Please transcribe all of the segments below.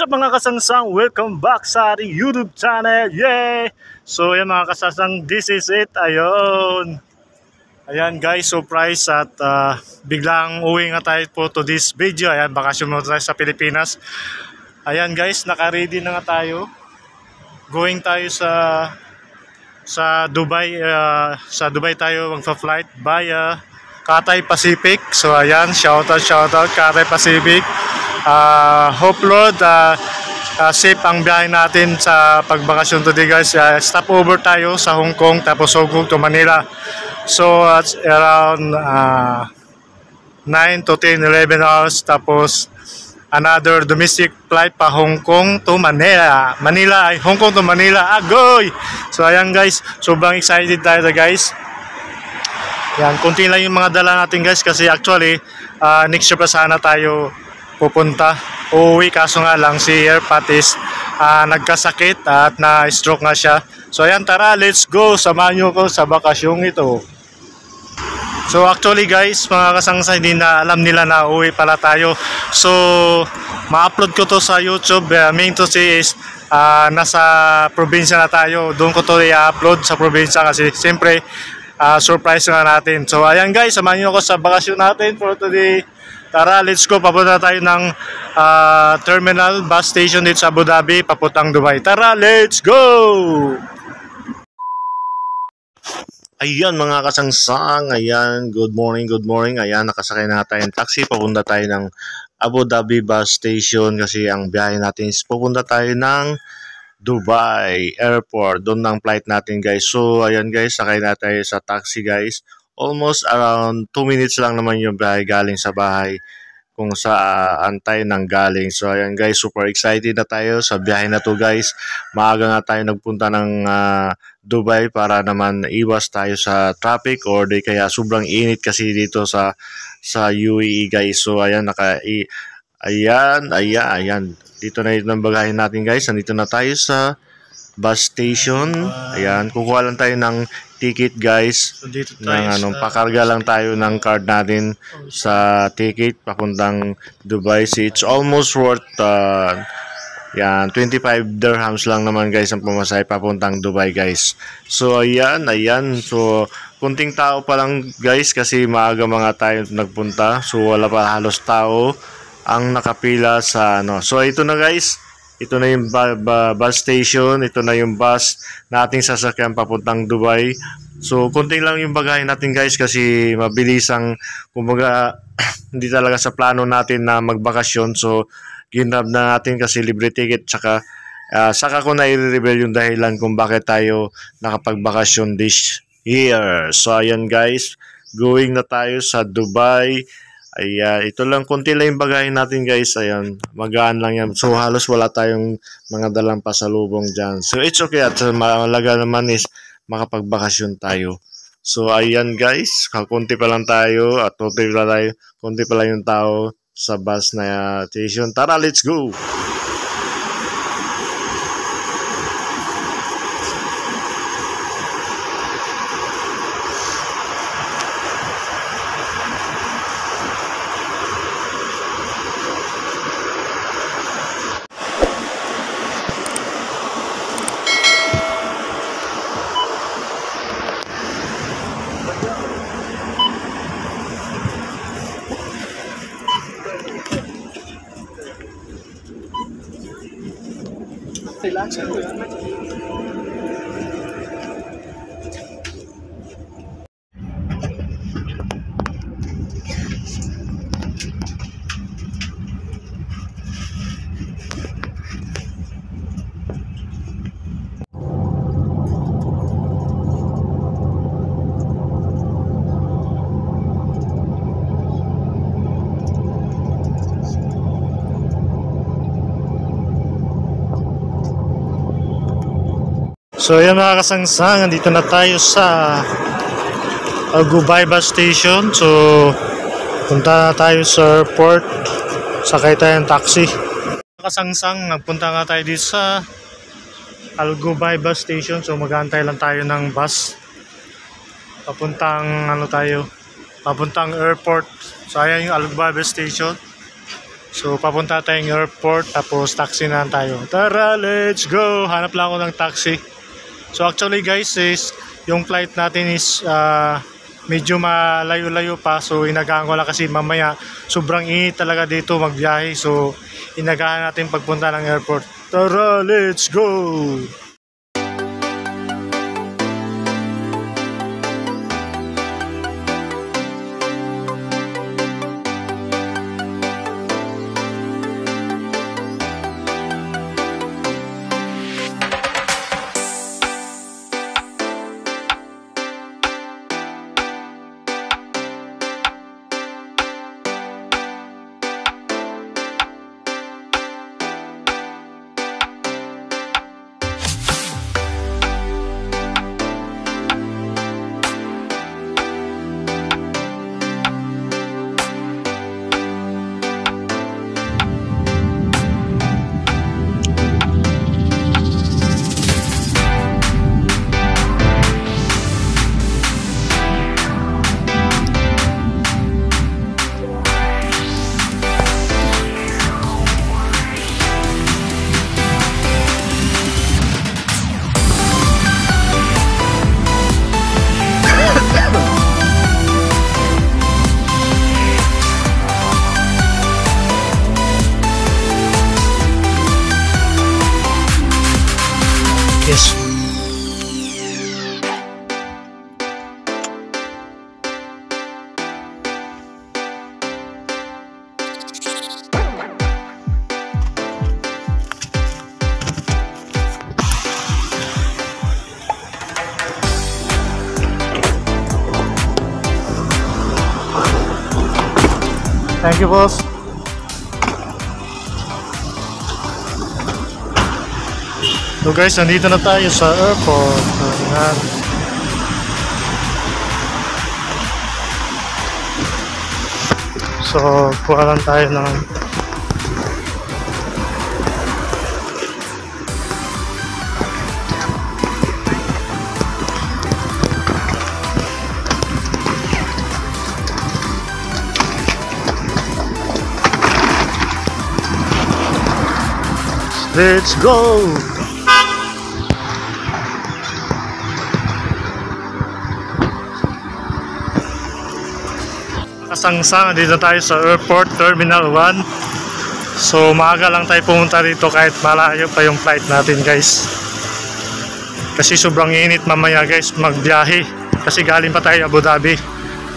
What's up mga kasangsang? Welcome back sa ating YouTube channel. Yay! So yan mga kasangsang, this is it. Ayun. Ayan guys, surprise at biglang uwi nga tayo po to this video. Ayan, bakasyon muna tayo sa Pilipinas. Ayan guys, naka-ready na nga tayo. Going tayo sa Dubai. Sa Dubai tayo magpa-flight via Cathay Pacific. So ayan, shoutout Cathay Pacific. Hope Lord safe ang biyahe natin sa pagbakasyon today guys. Stop over tayo sa Hong Kong tapos Hong Kong to Manila. So it's around 9 to 10, 11 hours tapos another domestic flight pa Hong Kong to Manila. Hong Kong to Manila. Agoy! So ayan guys, sobrang excited tayo guys. Yan, konti lang yung mga dala natin guys kasi actually next year pa sana tayo pupunta. Uuwi kaso nga lang si Air Patis nagkasakit at na-stroke nga siya. So ayan, tara, let's go. Samahan nyo ko sa bakasyong ito. So actually guys, mga kasangsa, hindi na alam nila na uuwi pala tayo. So ma-upload ko to sa YouTube. Main to say is nasa probinsya na tayo. Doon ko to i-upload sa probinsya kasi siyempre surprise nga natin. So ayan guys, samahan nyo ko sa bakasyon natin for today. Tara, let's go. Papunta tayo ng terminal bus station dito sa Abu Dhabi, papuntang Dubai. Tara, let's go! Ayan mga kasangsang, ayan, good morning. Ayan, nakasakay na tayo ng taxi. Papunta tayo ng Abu Dhabi bus station kasi ang biyahe natin is papunta tayo ng Dubai Airport. Doon ang flight natin guys. So ayan guys, sakay na tayo sa taxi guys. Almost around 2 minutes lang naman yung biyahe galing sa bahay kung saan tayo nang galing. So ayan guys, super excited na tayo sa biyahe na to guys. Maaga nga tayo nagpunta ng Dubai para naman iwas tayo sa traffic or di kaya sobrang init kasi dito sa UAE guys. So ayan, ayan. Dito na yung bagahe natin guys. Nandito na tayo sa bus station. Ayan, kukuha lang tayo ng ticket guys. So dito tayo pakarga lang tayo ng card natin sa ticket papuntang Dubai. So it's almost worth yan, 25 dirhams lang naman guys ang pumasay papuntang Dubai guys. So ayan. So kunting tao pa lang guys kasi maaga mga tayo nagpunta. So wala pa halos tao ang nakapila sa So ito na guys. Ito na yung bus station. Ito na yung bus nating sasakyan papuntang Dubai. So, konting lang yung bagahe natin guys kasi mabilis ang, kumbaga, hindi talaga sa plano natin na magbakasyon. So, ginrab na natin kasi libre ticket. Saka ko na i-reveal yung dahilan kung bakit tayo nakapagbakasyon this year. So, ayan guys. Going na tayo sa Dubai. Ayan, ito lang, konti lang yung bagahe natin guys. Ayan, magaan lang yan. So halos wala tayong mga dalang pasalubong dyan. So it's okay, at malaga naman is makapagbakasyon tayo. So ayan guys, konti pa lang tayo at konti pa lang yung tao sa bus na station. Tara, let's go! So yan mga kasangsang, andito na tayo sa Dubai bus station. So punta na tayo sa airport, sakay tayo ng taxi. Mga kasangsang, nagpunta nga tayo dito sa Al Dubai bus station. So mag-aantay lang tayo ng bus papuntang papuntang airport. So ayan yung Al Dubai bus station. So papunta tayong airport tapos taxi na tayo. Tara, let's go! Hanap lang ako ng taxi. So actually guys is yung flight natin is medyo malayo-layo pa. So inagahan ko lang kasi mamaya sobrang init talaga dito magbiyahe. So inagahan natin pagpunta ng airport. Tara, let's go! Yes. Thank you, boss. So guys, nandito na tayo sa airport. Ayan. So, kuha lang tayo ng let's go! Kasangsang, dito tayo sa airport, Terminal 1. So maaga lang tayo pumunta dito kahit malayo pa yung flight natin guys. Kasi sobrang init mamaya guys magbiyahe. Kasi galing pa tayo Abu Dhabi.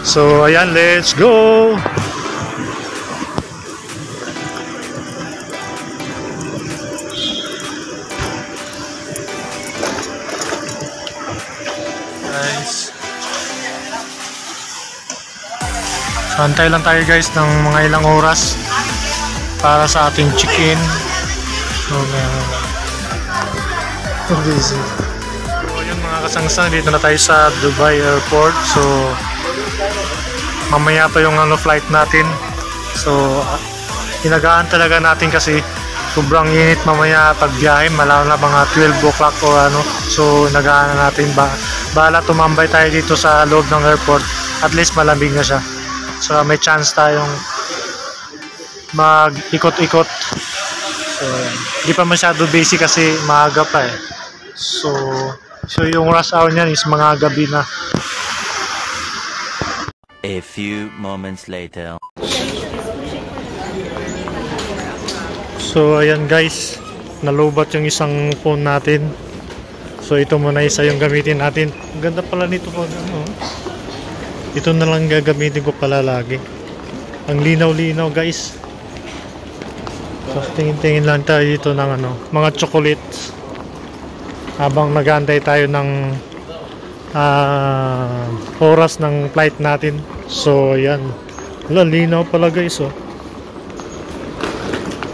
So ayan, let's go! Guys, antay lang tayo guys ng mga ilang oras para sa ating check-in. So busy. So yun mga kasangsang, dito na tayo sa Dubai Airport. So mamaya pa yung flight natin. So inagaan talaga natin kasi sobrang init mamaya pagbiyahe, malalo na mga 12 o'clock o So inagaan na natin bahala tumambay tayo dito sa loob ng airport, at least malamig na siya. So may chance tayong mag-ikot-ikot. So hindi pa masyado busy kasi maaga pa eh. So yung rush hour niyan is mga gabi na. A few moments later. So ayan guys, nalubat yung isang phone natin. So ito muna isa yung gamitin natin. Ang ganda pala nito po. Ito na lang gagamitin ko pala lagi. Ang linaw-linaw guys. So tingin-tingin lang tayo dito ng mga chocolates. Habang nag-aantay tayo ng oras ng flight natin. So ayan. Wala, linaw pala guys oh.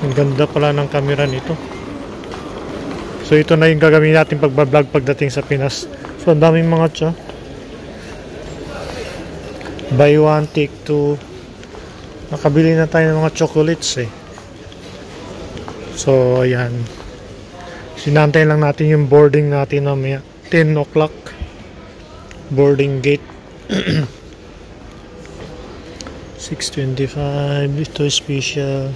Ang ganda pala ng camera nito. So ito na yung gagawin natin pagbablog pagdating sa Pinas. So ang daming mga tsa. Buy one, take two. Nakabili na tayo ng mga chocolates eh. So ayan. Sinantay lang natin yung boarding natin mamaya. 10 o'clock. Boarding gate. 6:25. Ito special.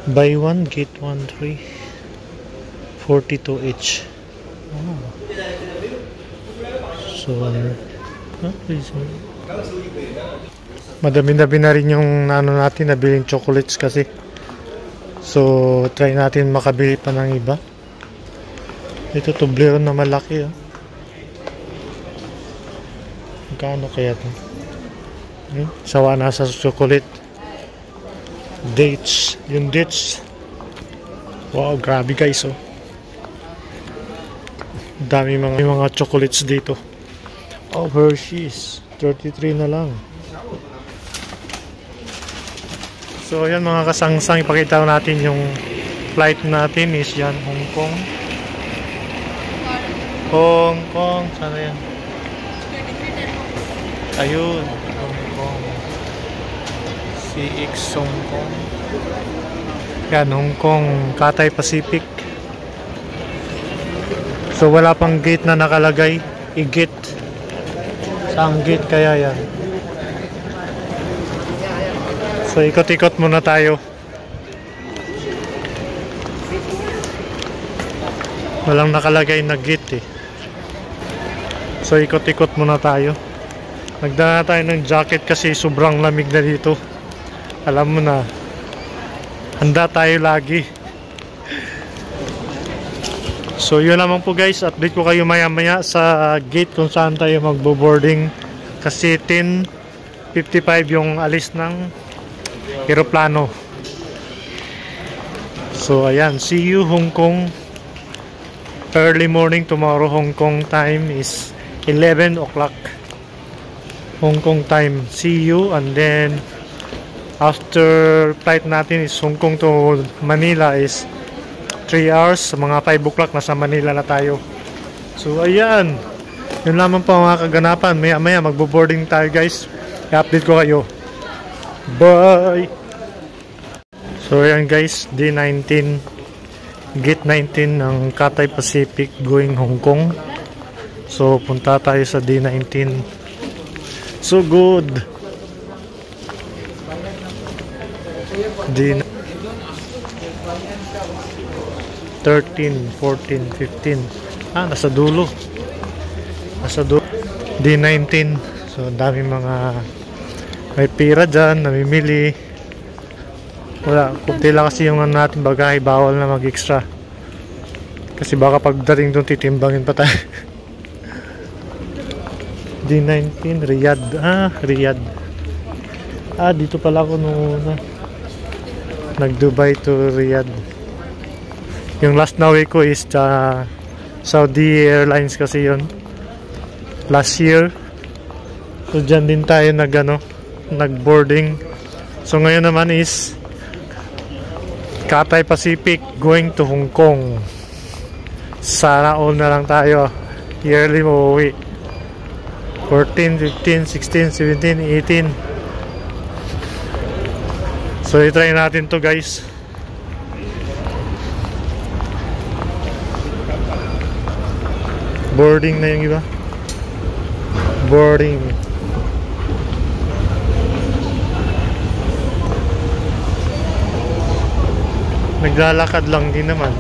Buy one, get one free. 42 each. Oh. So, madami-dami na rin yung ano natin, nabiling chocolates kasi. So, try natin makabili pa ng iba. Ito, Toblerone na malaki. Oh. Magkano kaya ito? Sawa na sa chocolate. Dates. Yung dates. Wow, grabe guys. Oh. Dami mga chocolates dito. Oh, Hershey's. 33 na lang. So, ayan mga kasangsang. Ipakita natin yung flight natin is yan, Hong Kong. Hong Kong. Sana yan? Ayun. Hong Kong. CX Hong Kong. Yan, Hong Kong. Cathay Pacific. So, wala pang gate na nakalagay. I-gate. Saan gate kaya yan? So, ikot-ikot muna tayo. Walang nakalagay na gate eh. So, ikot-ikot muna tayo. Nagdala tayo ng jacket kasi sobrang lamig na dito. Alam mo na. Handa tayo lagi. So, yun naman po guys. Update ko kayo maya-maya sa gate kung saan tayo magbo-boarding. Kasi 10:55 yung alis ng aeroplano. So, ayan. See you Hong Kong. Early morning tomorrow. Hong Kong time is 11 o'clock. Hong Kong time. See you. And then, after flight natin is Hong Kong to Manila is 3 hours. Mga 5 o'clock nasa Manila na tayo. So, ayan. Yun lamang po mga kaganapan. Maya-maya magbo-boarding tayo guys. I-update ko kayo. Bye! So, ayan guys. Day 19. Gate 19 ng Cathay Pacific going Hong Kong. So, punta tayo sa day 19. So good! Day 13, 14, 15. Ah, nasa dulo. Nasa dulo. Day 19. So, dami mga may pira dyan, namimili. Wala, kunti lang kasi yung natin bagay, bawal na mag-extra. Kasi baka pagdating doon, titimbangin pa tayo. Day 19, Riyadh. Ah, Riyadh. Ah, dito pala ako nung nag-Dubai to Riyadh. Yung last na way ko is Saudi Airlines kasi yun. Last year. So, dyan din tayo nag-boarding. So, ngayon naman is Cathay Pacific going to Hong Kong. Sana all na lang tayo. Yearly mauwi. 14, 15, 16, 17, 18. So, i-try natin to guys. Boarding na yung iba. Boarding. Naglalakad lang din naman.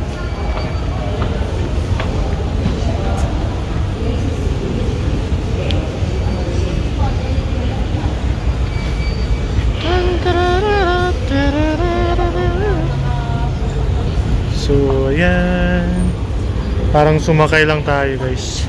So, ayan. Parang sumakay lang tayo guys.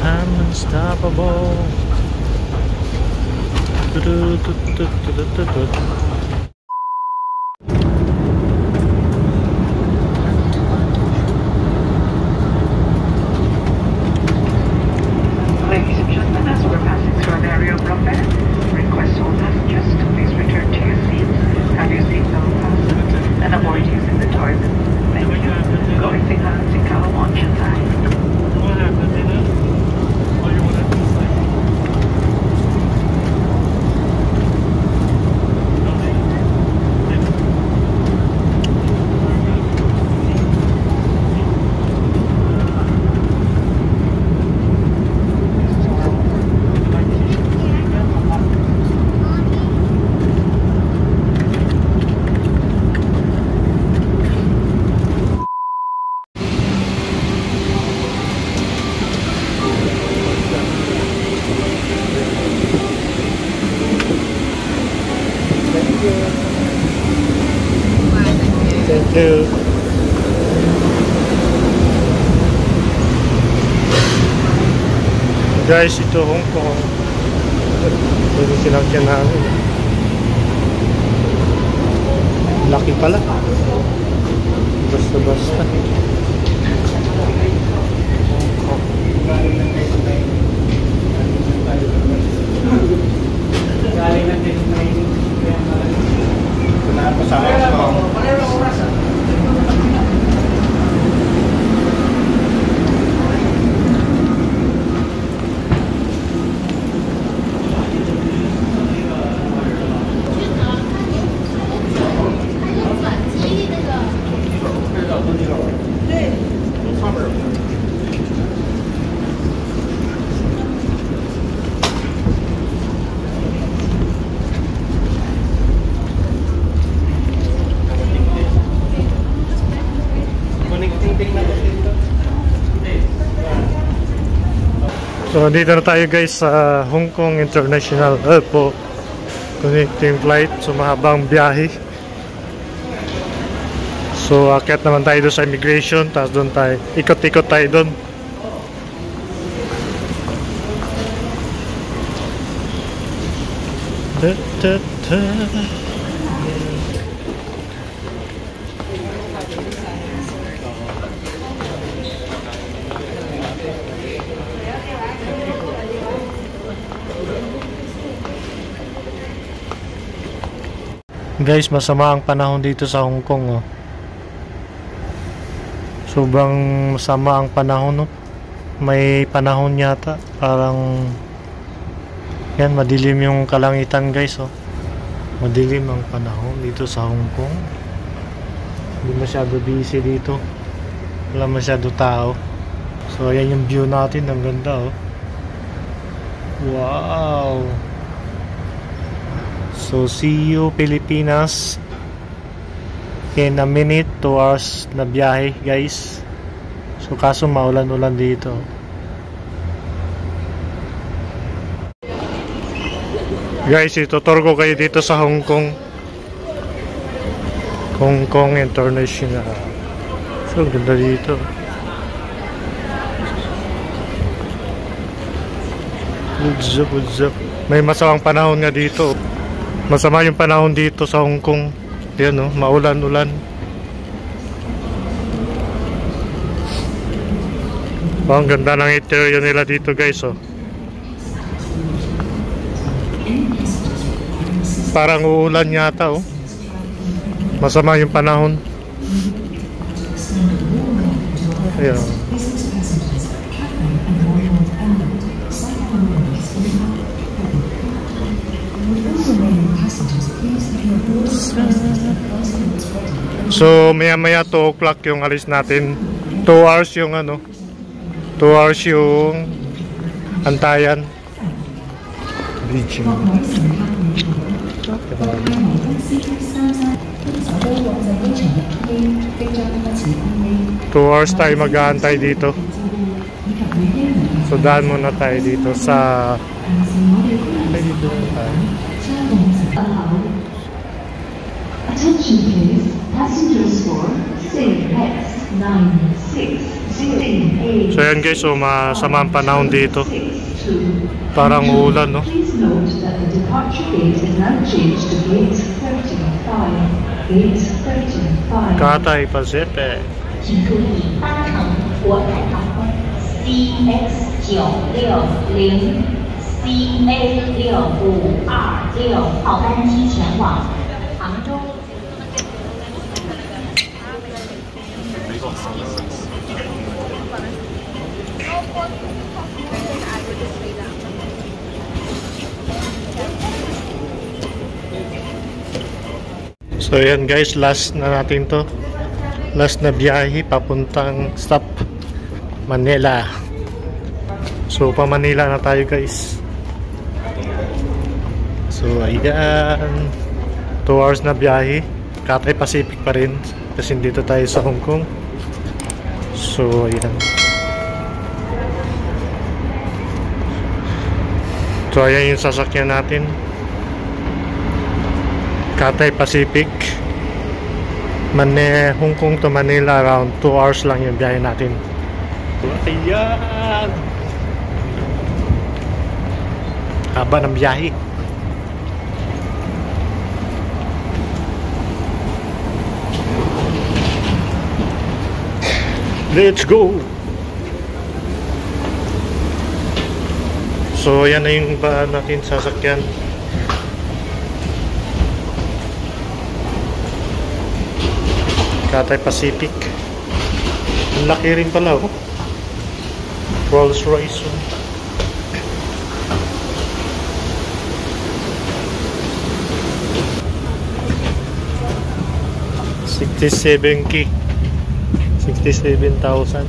I'm unstoppable. Thank you. Guys, ito Hong Kong. Pwede sinakyan namin. Laki pala. Basta-basta. So dito na tayo guys sa Hong Kong International Airport. Connecting flight, so mahabang biyahe. So akyat naman tayo doon sa immigration, tapos doon tayo, ikot-ikot tayo doon. Guys, masama ang panahon dito sa Hong Kong, oh. Sobrang masama ang panahon, oh. May panahon yata parang yan, madilim yung kalangitan guys, oh. Madilim ang panahon dito sa Hong Kong. Hindi masyado busy dito. Wala masyado tao. So ayan yung view natin, ang ganda, oh. Wow. So see you Pilipinas in a minute, 2 hours na biyahe guys. So kaso maulan-ulan dito. Guys, itutur ko kayo dito sa Hong Kong. Hong Kong International. So ganda dito. What's up? May masamang panahon nga dito. Masama yung panahon dito sa Hong Kong. Yan, oh, maulan-ulan. Oh, ang ganda ng interior nila dito guys, oh. Parang uulan yata, oh. Masama yung panahon. Ayan. So maya-maya 2 o'clock yung alis natin. 2 hours yung ano, 2 hours yung antayan. Beijing. 2 hours tayo mag-aantay dito. So daan muna tayo dito sa Attention please, passengers for CX 9608. So yan guys, so masama ang panahon dito. Parang uulan, no? Please note that the departure gate is now changed to gate 35. Gate 35. Cathay Pacific. 请注意，搭乘国泰航空 CX 960 CA 6526号班机前往杭州。 So yan guys, last na natin to. Last na biyahe papuntang stop Manila. So pa Manila na tayo guys. So ayan, 2 hours na biyahe. Cathay Pacific pa rin kasi dito tayo sa Hong Kong. So ayan. So ayan yung sasakyan natin, Cathay Pacific. Hong Kong to Manila, around 2 hours lang yung biyahe natin. Ayan! Haba ng biyahe. Let's go! So yan na yung ba natin sasakyan. Cathay Pacific. Ang laki rin pala, oh. Rolls Royce, oh. $67K. 67,000.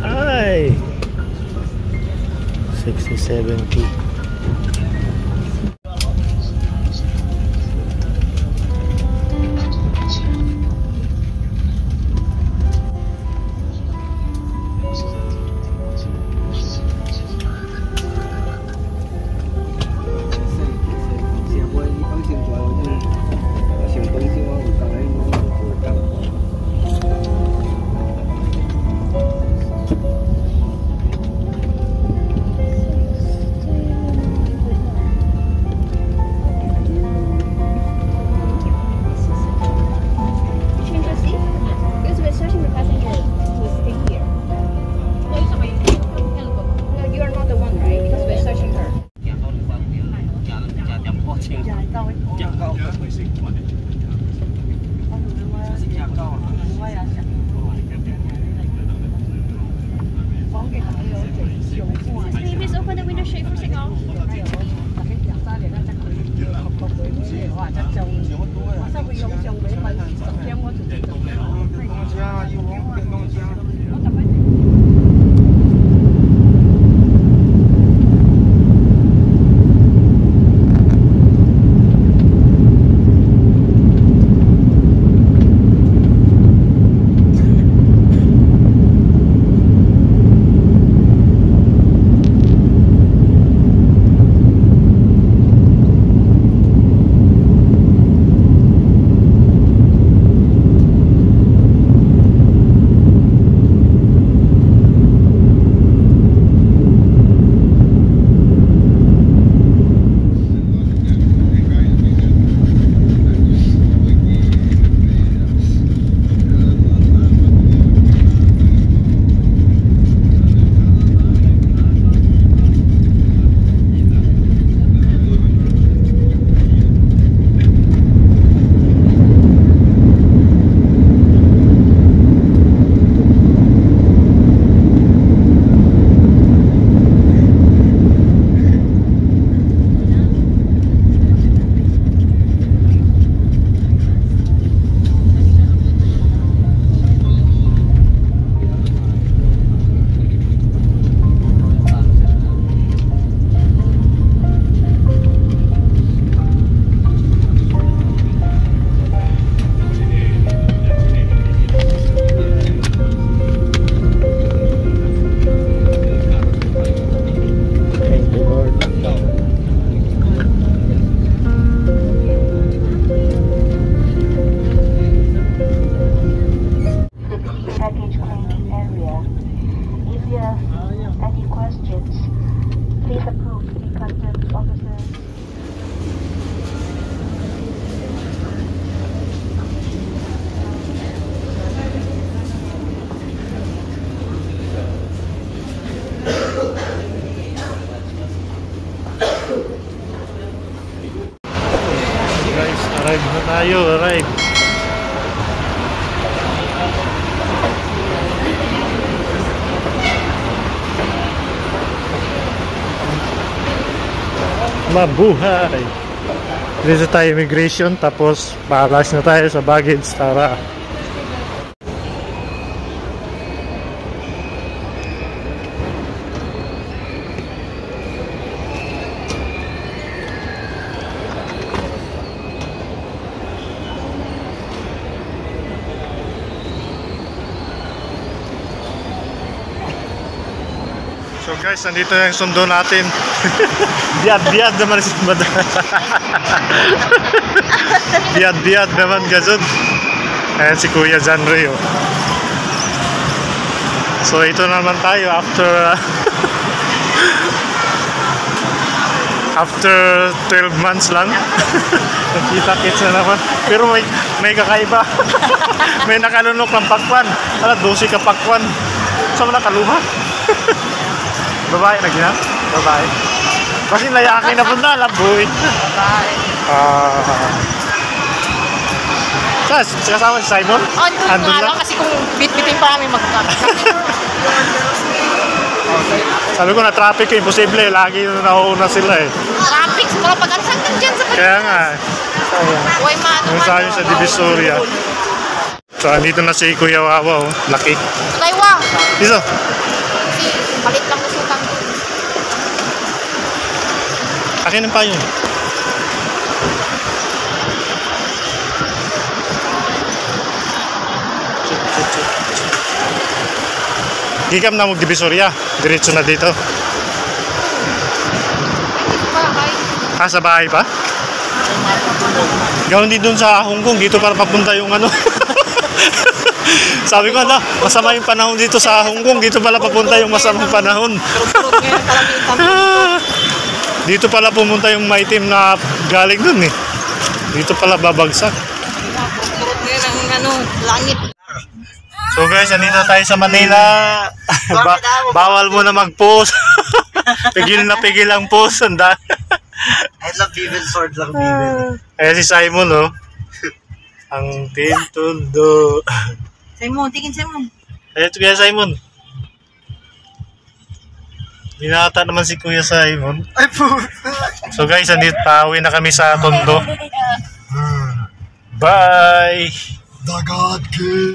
Ay! 67K. Please open the window shade for signal. Arrive na tayo, arrive. mabuhay. Dito tayo immigration, tapos paalas na tayo sa baggage. Tara. So guys, nandito na yung sundo natin. Biad-biad naman si Madam. Biad-biad naman gazon. Ayan si Kuya John Ray. Oh. So ito naman tayo after 12 months lang. Nakita-kits na naman. Pero may kakaiba. May nakalunok ng pakwan. 12 ka pakwan. Saan mo nakaluha? Babae na gina? Babae. Kasi layakin na po na, laboy. Babae. Kasama si Simon? Andun nga lang kasi kung bit-bitin pa kami Sabi ko na traffic eh, imposible. Lagi na nauuna sila eh. traffic, mga pag-arsan ka dyan sa Kaya nga eh. Uy, Yung sa akin sa Divisoria. So, andito na si Kuya Wawa oh. Laki. Taywa! Iso. Kasi palit lang usutang. Akin ang payo. Gigam na mo Divisoria. Diretso na dito. Sa bahay pa? Gawin din dun sa Hong Kong. Dito para papunta yung ano. Sabi ko na, masama yung panahon dito sa Hong Kong. Dito pala papunta yung masamang panahon. Dito pala pumunta yung maitim na galing dun eh. Dito pala babagsak. Langit. So guys, andito tayo sa Manila. Bawal mo na mag-post. Pigil na pigil ang post. I love Bibel Sword lang, Bibel. Ayan si Simon oh. Ang tintuldo. Simon, tingin Simon. Ayan ito Kuya Simon. Binata naman si Kuya Simon. Ay po. So guys, andito pauwi na kami sa Tondo. Bye! The God King.